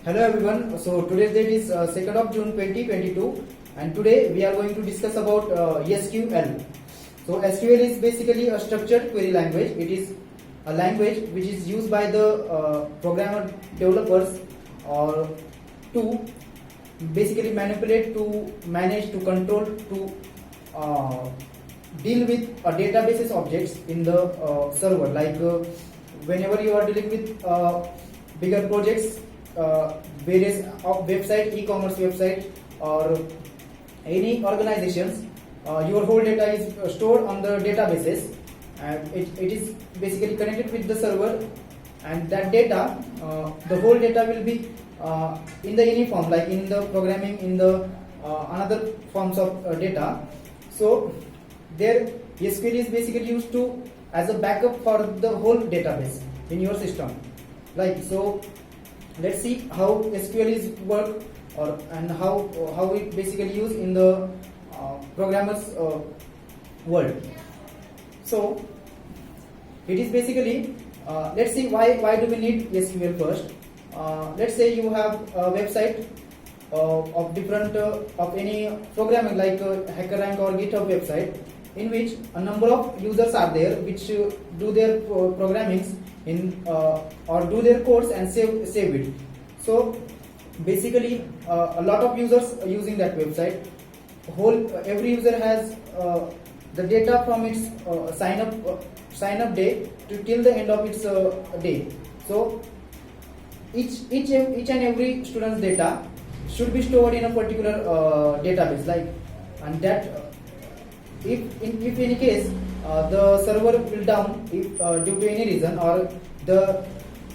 Hello everyone. So today's date is 2nd of June 2022, and today we are going to discuss about SQL. So SQL is basically a structured query language. It is a language which is used by the programmer developers or to basically manipulate, to manage, to control, to deal with databases objects in the server. Like whenever you are dealing with bigger projects, various website, e-commerce website, or any organizations, your whole data is stored on the databases, and it is basically connected with the server, and that data, the whole data will be in the any form, like in the programming, in the another forms of data. So there SQL is basically used to as a backup for the whole database in your system. Like, so let's see how SQL is work, and how it basically used in the programmers world. So it is basically let's see why do we need SQL first. Let's say you have a website of different of any programming, like HackerRank or GitHub website, in which a number of users are there which do their programmings in or do their codes and save it. So basically a lot of users are using that website. Every user has the data from its sign up day to till the end of its day. So each and every student's data should be stored in a particular database, like, and that if in any case the server will down if due to any reason, or the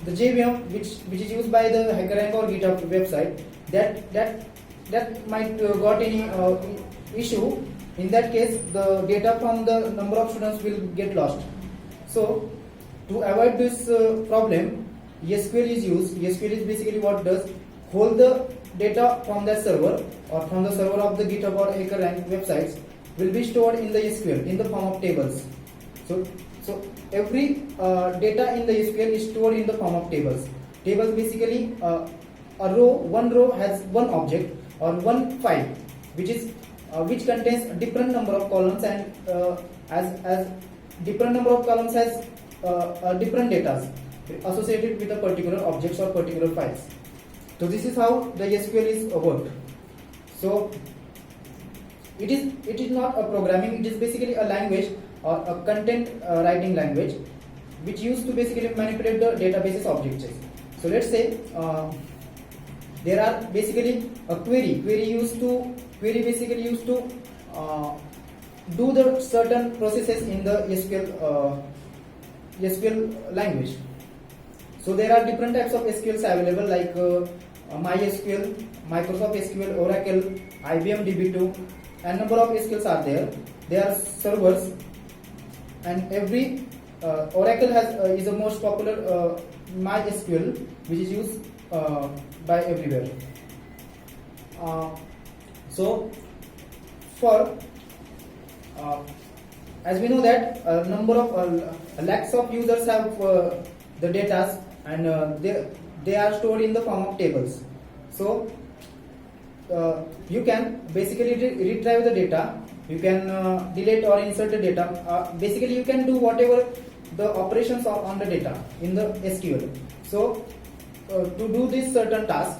JVM which is used by the HackerRank or GitHub website, that might got any issue. In that case, the data from the number of students will get lost. So to avoid this problem, SQL is used. SQL is basically what does hold the data from that server, or from the server of the GitHub or HackerRank websites, will be stored in the SQL in the form of tables. So every data in the SQL is stored in the form of tables. Tables basically one row has one object or one file, which contains a different number of columns, and as different number of columns has different data associated with a particular objects or particular files. So this is how the SQL is worked. So it is not a programming, it is basically a language or a content writing language which used to basically manipulate the databases objects. So let's say there are basically a query basically used to do the certain processes in the SQL language. So there are different types of SQLs available, like MySQL, Microsoft SQL, Oracle, IBM DB2, and number of SQLs are there. They are servers, and every Oracle is the most popular MySQL, which is used by everywhere. So for as we know that a number of lakhs of users have the data, and they are stored in the form of tables. So you can basically retrieve the data, you can delete or insert the data, basically you can do whatever the operations are on the data in the SQL. So to do this certain task,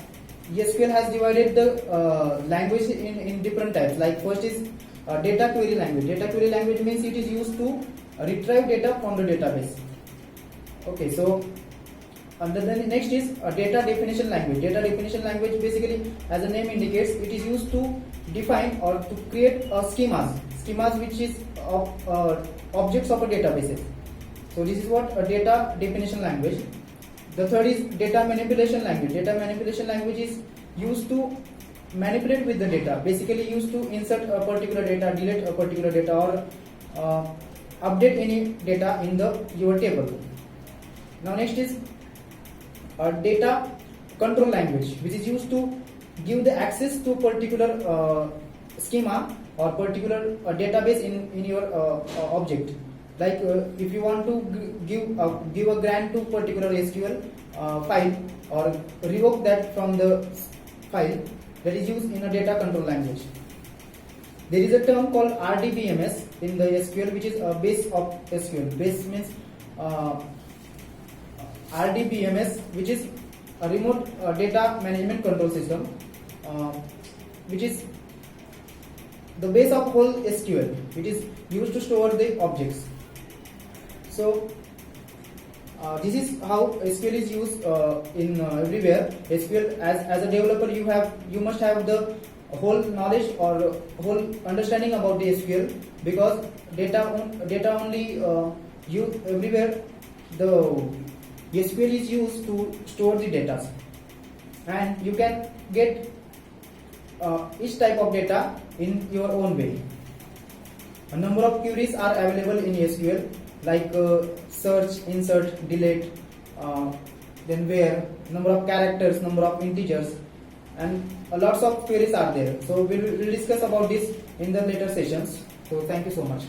SQL has divided the language in different types. Like, first is data query language. Data query language means it is used to retrieve data from the database. Okay, so and then the next is a data definition language. Data definition language basically, as the name indicates, it is used to define or to create schemas which is objects of a databases. So this is what a data definition language. The third is data manipulation language. Data manipulation language is used to manipulate with the data, basically used to insert a particular data, delete a particular data, or update any data in your table. Now next is a data control language, which is used to give the access to particular schema or particular database in your object. Like if you want to give a grant to particular SQL file or revoke that from the file that is used in a data control language. There is a term called RDBMS in the SQL, which is a base of SQL. Base means RDBMS, which is a remote data management control system, which is the base of whole SQL, which is used to store the objects. So this is how SQL is used in everywhere. SQL, as a developer, you must have the whole knowledge or whole understanding about the SQL, because data only used everywhere. The SQL is used to store the data, and you can get each type of data in your own way. A number of queries are available in SQL, like search, insert, delete, then where, number of characters, number of integers, and lots of queries are there. So we'll discuss about this in the later sessions. So thank you so much.